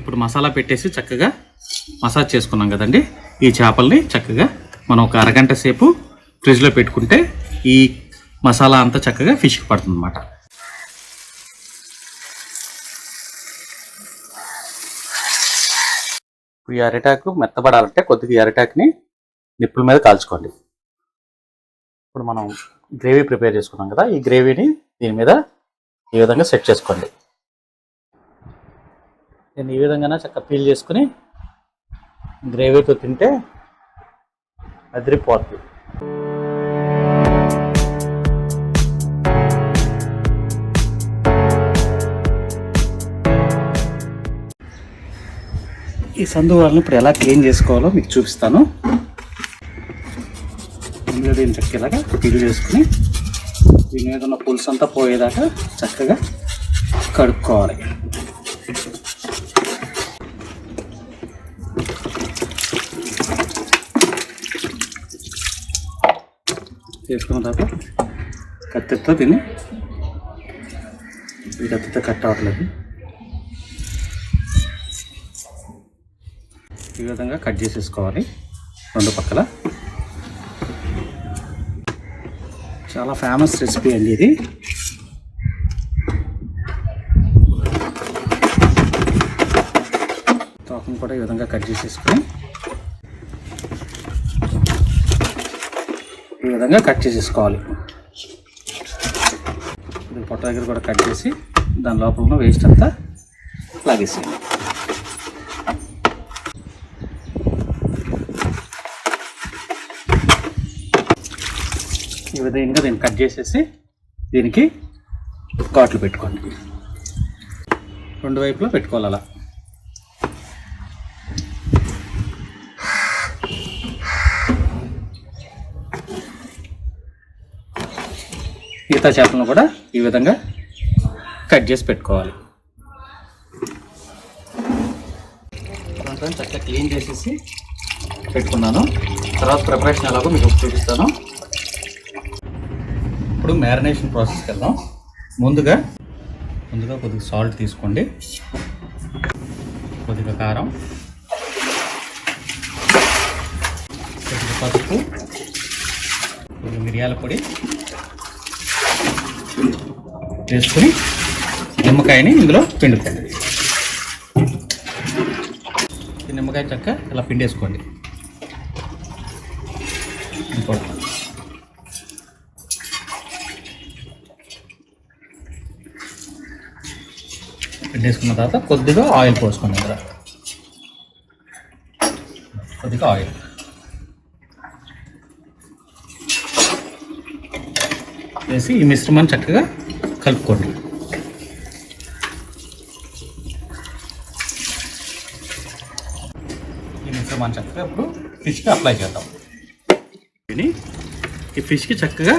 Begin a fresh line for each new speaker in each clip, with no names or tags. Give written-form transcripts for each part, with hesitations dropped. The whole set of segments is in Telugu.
ఇప్పుడు మసాలా పెట్టేసి చక్కగా మసాజ్ చేసుకున్నాం కదండి. ఈ చేపల్ని చక్కగా మనం ఒక అరగంట సేపు ఫ్రిడ్జ్లో పెట్టుకుంటే ఈ మసాలా అంతా చక్కగా ఫిష్కి పడుతుంది అన్నమాట. ఈ అరిటాకు మెత్తబడాలంటే కొద్దిగా ఈ అరిటాకుని నిప్పుల మీద కాల్చుకోండి. ఇప్పుడు మనం గ్రేవీ ప్రిపేర్ చేసుకున్నాం కదా, ఈ గ్రేవీని దీని మీద ఈ విధంగా సెట్ చేసుకోండి. నేను ఈ విధంగా చక్కగా పీల్ చేసుకుని గ్రేవీతో తింటే అదిరిపోతుంది. ఈ సందువాలను ఇప్పుడు ఎలా క్లీన్ చేసుకోవాలో మీకు చూపిస్తాను. ముందుగా దీన్ని చక్కగా పీల్ చేసుకుని దీని మీద ఉన్న పులుసు అంతా పోయేదాకా చక్కగా కడుక్కోవాలి. చేసుకున్న తర్వాత కత్తితో దీన్ని ఈ కత్తితో కట్ అవ్వట్లేదు, ఈ విధంగా కట్ చేసేసుకోవాలి రెండు పక్కల. చాలా ఫేమస్ రెసిపీ అండి ఇది. తోకను కూడా ఈ విధంగా కట్ చేసేసుకొని ఈ విధంగా కట్ చేసేసుకోవాలి. పొట్ట దగ్గర కూడా కట్ చేసి దాని లోపల ఉన్న వేస్ట్ అంతా లాగేసేయండి. ఈ విధంగా దీన్ని కట్ చేసేసి దీనికి ఘాట్లు పెట్టుకోండి. రెండు వైపులా పెట్టుకోవాలి అలా. మిగతా చేపలను కూడా ఈ విధంగా కట్ చేసి పెట్టుకోవాలి. చక్కగా క్లీన్ చేసేసి పెట్టుకున్నాను. తర్వాత ప్రిపరేషన్ ఎలాగో మీకు చూపిస్తాను. ఇప్పుడు మ్యారినేషన్ ప్రాసెస్కి వెళ్దాం. ముందుగా కొద్దిగా సాల్ట్ తీసుకోండి, కొద్దిగా కారం, కొద్దిగా పసుపు, కొద్దిగా మిరియాల పొడి వేసుకొని నిమ్మకాయని ఇందులో పిండుకోండి. ఈ నిమ్మకాయ చక్క ఇలా పిండేసుకోండి. పిండేసుకున్న తర్వాత కొద్దిగా ఆయిల్ పోసుకోండి. ఇందులో కొద్దిగా ఆయిల్ వేసి ఈ మిశ్రమాన్ని చక్కగా కలుపుకోండి. ఈ మిశ్రమాన్ని చక్కగా ఇప్పుడు ఫిష్కి అప్లై చేద్దాం. ఈ ఫిష్కి చక్కగా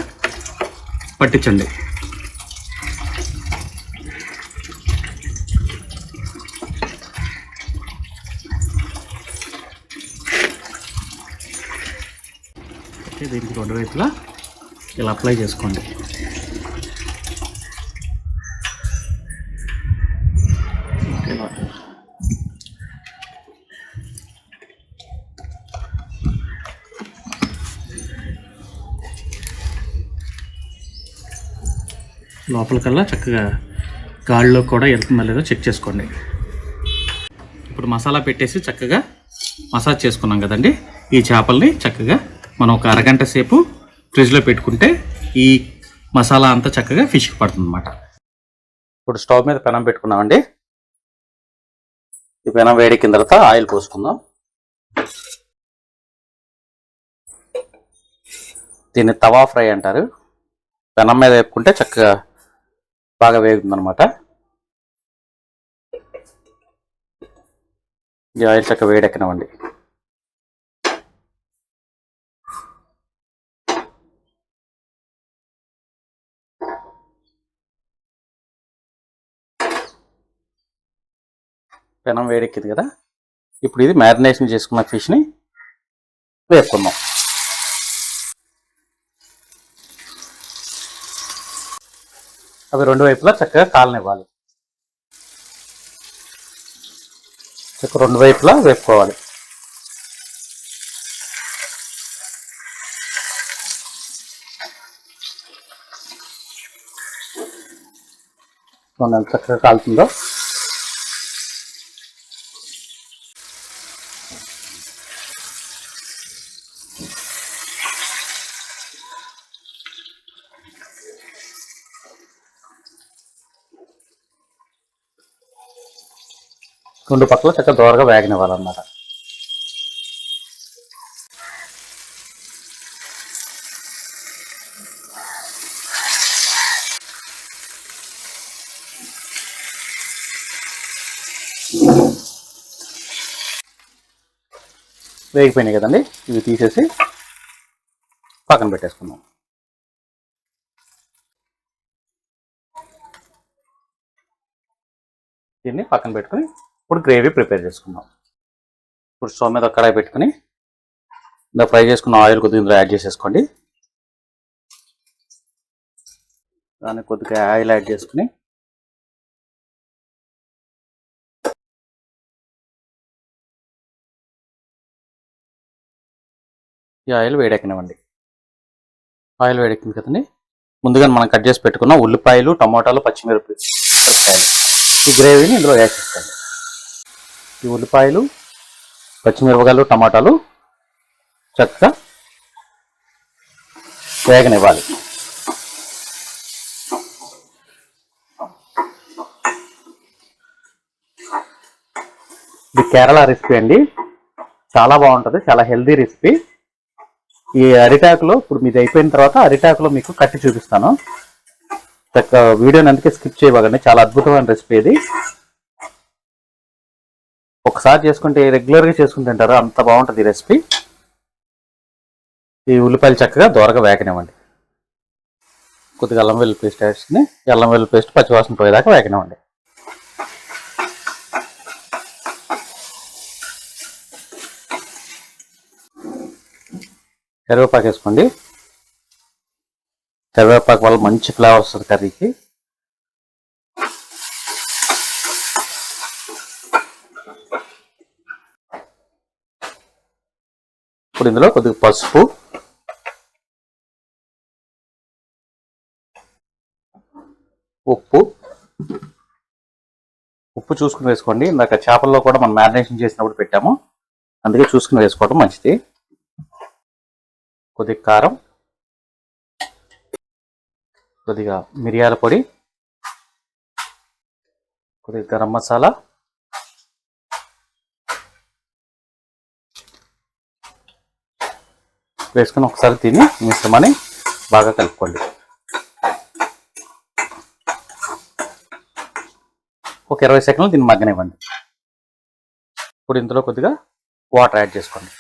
పట్టించండి. దీనికి రెండు వైపులా ఇలా అప్లై చేసుకోండి. లోపలికల్లా చక్కగా గాల్లో కూడా వెళ్తుందా లేదో చెక్ చేసుకోండి. ఇప్పుడు మసాలా పెట్టేసి చక్కగా మసాజ్ చేసుకున్నాం కదండి. ఈ చేపల్ని చక్కగా మనం ఒక అరగంట సేపు ఫ్రిడ్జ్లో పెట్టుకుంటే ఈ మసాలా అంతా చక్కగా ఫిష్కి పడుతుంది అన్నమాట. ఇప్పుడు స్టవ్ మీద పెనం పెట్టుకున్నామండి. ఈ పెనం వేడెక్కిన తర్వాత ఆయిల్ పోసుకుందాం. దీన్ని తవా ఫ్రై అంటారు. పెనం మీద వేపుకుంటే చక్కగా బాగా వేగుతుంది అనమాట. ఈ ఆయిల్ చక్కగా వేడెక్కనివ్వండి. పెనం వేడెక్కింది కదా, ఇప్పుడు ఇది మ్యారినేషన్ చేసుకున్న ఫిష్ని వేపుకుందాం. అవి రెండు వైపులా చక్కగా కాలనివ్వాలి. చక్కగా రెండు వైపులా వేపుకోవాలి. ఎంత చక్కగా కాలుతుందో. రెండు పక్కల చక్కగా దోరగా వేగనివ్వాలన్నమాట. వేగిపోయినాయి కదండి, ఇవి తీసేసి పక్కన పెట్టేసుకుందాం. దీన్ని పక్కన పెట్టుకుని ఇప్పుడు గ్రేవీ ప్రిపేర్ చేసుకుందాం. ఇప్పుడు స్టవ్ మీద కడాయి పెట్టుకుని ఇందా ఫ్రై చేసుకున్న ఆయిల్ కొద్దిగా ఇందులో యాడ్ చేసేసుకోండి. దాన్ని కొద్దిగా ఆయిల్ యాడ్ చేసుకుని ఈ ఆయిల్ వేడెక్కనివ్వండి. ఆయిల్ వేడెక్కింది కదండి, ముందుగా మనం కట్ చేసి పెట్టుకున్న ఉల్లిపాయలు, టమాటాలు, పచ్చిమిరపకాయలు ఈ గ్రేవీని ఇందులో యాడ్ చేసుకోండి. ఈ ఉల్లిపాయలు, పచ్చిమిరపకాయలు, టమాటాలు చక్కగా వేగనివ్వాలి. ఇది కేరళ రెసిపీ అండి, చాలా బాగుంటుంది, చాలా హెల్దీ రెసిపీ. ఈ అరిటాకులో ఇప్పుడు మీది అయిపోయిన తర్వాత అరిటాకులో మీకు కట్టి చూపిస్తాను. చక్కగా వీడియోని అందుకే స్కిప్ చేయబాగండి, చాలా అద్భుతమైన రెసిపీ ఇది. ఒకసారి చేసుకుంటే రెగ్యులర్గా చేసుకుని తింటారు, అంత బాగుంటుంది ఈ రెసిపీ. ఈ ఉల్లిపాయలు చక్కగా దోరగా వేగనివ్వండి. కొద్దిగా అల్లం వెల్లుల్లి పేస్ట్ వేసుకుని అల్లం వెల్లుల్లి పేస్ట్ పచ్చివాసన పోయేదాకా వేగనివ్వండి. కరివేపాకు వేసుకోండి. కరివేపాకు వల్ల మంచి ఫ్లేవర్ వస్తుంది కర్రీకి. ఇప్పుడు ఇందులో కొద్దిగా పసుపు, ఉప్పు చూసుకుని వేసుకోండి. ఇందాక చేపల్లో కూడా మనం మ్యారినేషన్ చేసినప్పుడు పెట్టాము, అందుకే చూసుకుని వేసుకోవడం మంచిది. కొద్దిగా కారం, కొద్దిగా మిరియాల పొడి, కొద్దిగా గరం మసాలా, వేసుకుని ఒకసారి తిని మిశ్రమాన్ని బాగా కలుపుకోండి. ఒక 20 సెకండ్లు దీన్ని మగ్గనివ్వండి. ఇప్పుడు ఇందులో కొద్దిగా వాటర్ యాడ్ చేసుకోండి.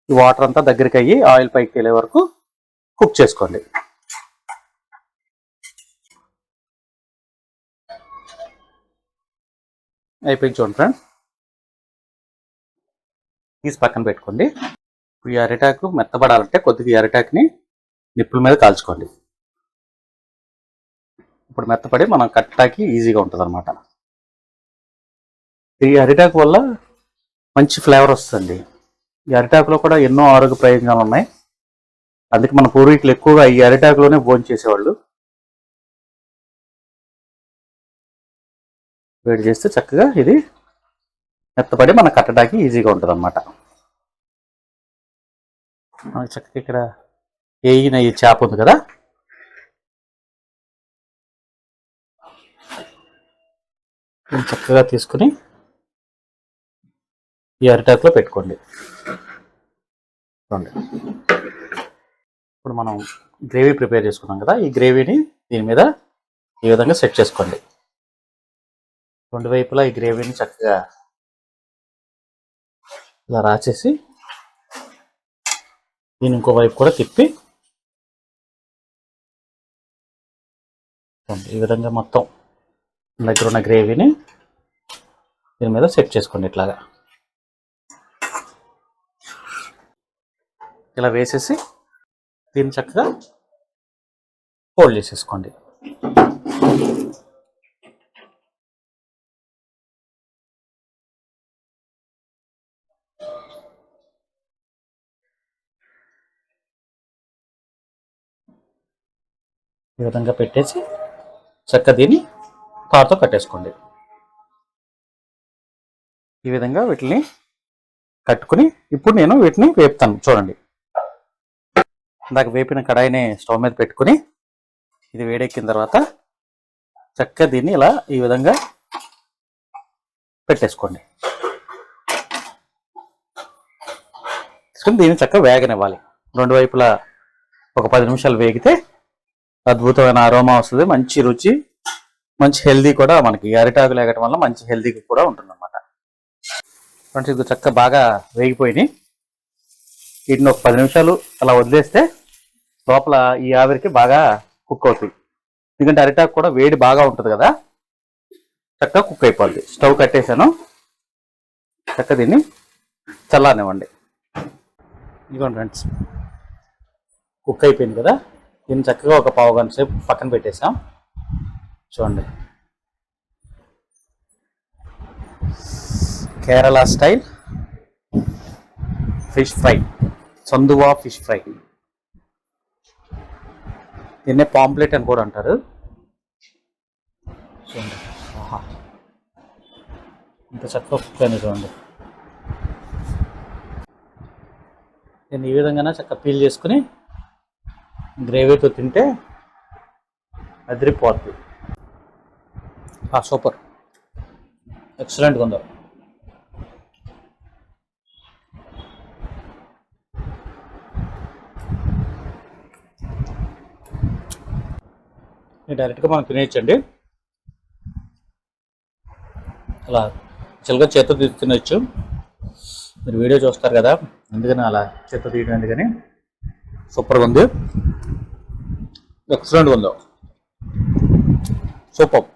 ఈ వాటర్ అంతా దగ్గరికి అయ్యి ఆయిల్ పైకి తేలే వరకు కుక్ చేసుకోండి. అయిపోయింది చూడండి ఫ్రెండ్స్, తీసి పక్కన పెట్టుకోండి. ఇప్పుడు ఈ అరిటాకు మెత్తబడాలంటే కొద్దిగా ఈ అరిటాకుని నిప్పుల మీద కాల్చుకోండి. ఇప్పుడు మెత్తపడి మనం కట్టాకి ఈజీగా ఉంటుంది అనమాట. ఈ అరిటాకు వల్ల మంచి ఫ్లేవర్ వస్తుంది. ఈ అరిటాకులో కూడా ఎన్నో ఆరోగ్య ప్రయోజనాలు ఉన్నాయి, అందుకే మన పూర్వీకులు ఎక్కువగా ఈ అరిటాకులోనే భోజనం చేసేవాళ్ళు. వేడి చేస్తే చక్కగా ఇది మెత్తపడి మన కట్టడానికి ఈజీగా ఉంటుంది అనమాట. చక్కగా ఇక్కడ వేగిన ఈ చేప ఉంది కదా, చక్కగా తీసుకుని ఈ అరిటాకులో పెట్టుకోండి. ఇప్పుడు మనం గ్రేవీ ప్రిపేర్ చేసుకున్నాం కదా, ఈ గ్రేవీని దీని మీద ఈ విధంగా సెట్ చేసుకోండి. రెండు వైపులా ఈ గ్రేవీని చక్కగా ఇలా రాచేసి దీని ఇంకో వైపు కూడా తిప్పి ఈ విధంగా మొత్తం దగ్గర ఉన్న గ్రేవీని దీని మీద సెట్ చేసుకోండి. ఇట్లాగా ఇలా వేసేసి దీన్ని చక్కగా ఫోల్డ్ చేసేసుకోండి. ఈ విధంగా పెట్టేసి చక్క దీన్ని తాడుతో కట్టేసుకోండి. ఈ విధంగా వీటిని కట్టుకుని ఇప్పుడు నేను వీటిని వేపుతాను. చూడండి, ఇందాక వేపిన కడాయిని స్టవ్ మీద పెట్టుకుని ఇది వేడెక్కిన తర్వాత చక్కగా దీన్ని ఇలా ఈ విధంగా పెట్టేసుకోండి. దీన్ని చక్కగా వేగనివ్వాలి. రెండు వైపులా ఒక 10 నిమిషాలు వేగితే అద్భుతమైన అరోమా వస్తుంది. మంచి రుచి, మంచి హెల్దీ కూడా. మనకి అరిటాకు లేకటం వల్ల మంచి హెల్దీ కూడా ఉంటుంది అన్నమాట. ఫ్రెండ్స్, ఇది చక్కగా బాగా వేగిపోయినాయి. వీటిని ఒక 10 నిమిషాలు అలా వదిలేస్తే లోపల ఈ ఆవిరికి బాగా కుక్ అవుతుంది. ఎందుకంటే అరిటాకు కూడా వేడి బాగా ఉంటుంది కదా, చక్కగా కుక్ అయిపోద్ది. స్టవ్ కట్టేసాను. చక్కగా దీన్ని చల్లారనివ్వండి. ఇదిగోండి ఫ్రెండ్స్, కుక్ అయిపోయింది కదా. దీన్ని చక్కగా ఒక పావు గంట సేపు పక్కన పెట్టేసాం. చూడండి, కేరళ స్టైల్ ఫిష్ ఫ్రై, చందువా ఫిష్ ఫ్రై. దీన్నే పాంప్లెట్ అని కూడా అంటారు. చూడండి, ఆహా, ఇంత చక్కగా కుక్ అయింది. చూడండి, దీన్ని ఈ విధంగానే చక్కగా పీల్ చేసుకుని గ్రేవీతో తింటే అదిరిపోద్ది. సూపర్, ఎక్సలెంట్గా ఉందో. డైరెక్ట్గా మనం తినేయచ్చండి. అలా చిలుగా చేత్తో తినచ్చు. మీరు వీడియో చూస్తారు కదా, అందుకని అలా చేత్తో తీయడం ఎందుకని. సూపర్గా ఉంది, ఎక్సలెంట్గా ఉందో, సూపర్.